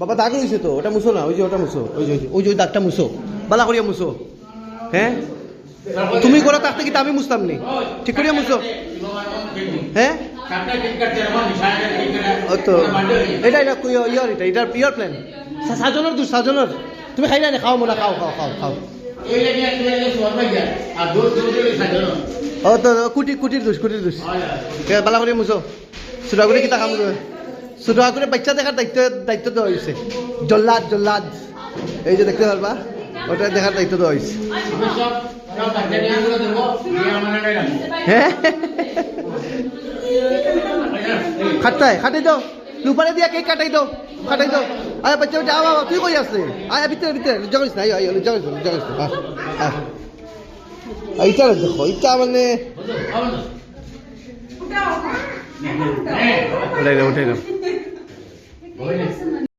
বাবা দাগ রয়েছে তো, ওটা মুছো না, ওই যে ওটা মুছো, ওই যে ওই দাগটা মুছো, বালা করিয়া মুছো। হ্যাঁ তুমি করো তার থেকে আমি মুছতাম নি, ঠিক করিয়া মুছো। হ্যাঁ ও তো এটা এটা ইয়ার এটা এটা ইয়ার প্ল্যান সাজনের দু সাজনের। তুমি খাই না খাও মোলা, খাও খাও খাও খাও। ও তো কুটির দোষ বালা করে মুছো। ছোটা করে কিতা কাম করে, ছোটা করে বাচ্চা দেখার দায়িত্ব দেওয়া হয়েছে। জল্লাদ এই যে দেখতে পারবা, ওটা দেখার দায়িত্ব দেওয়া হয়েছে। হ্যাঁ খাটাই দাও, লুপারে দিয়া কেক কাটাই দাও। আয় বাচ্চা বাবা তুই কই আসছে, আয় ভিতরে জগিস না, জগিস এইটা দেখো, এইটা মানে উঠাই দাও।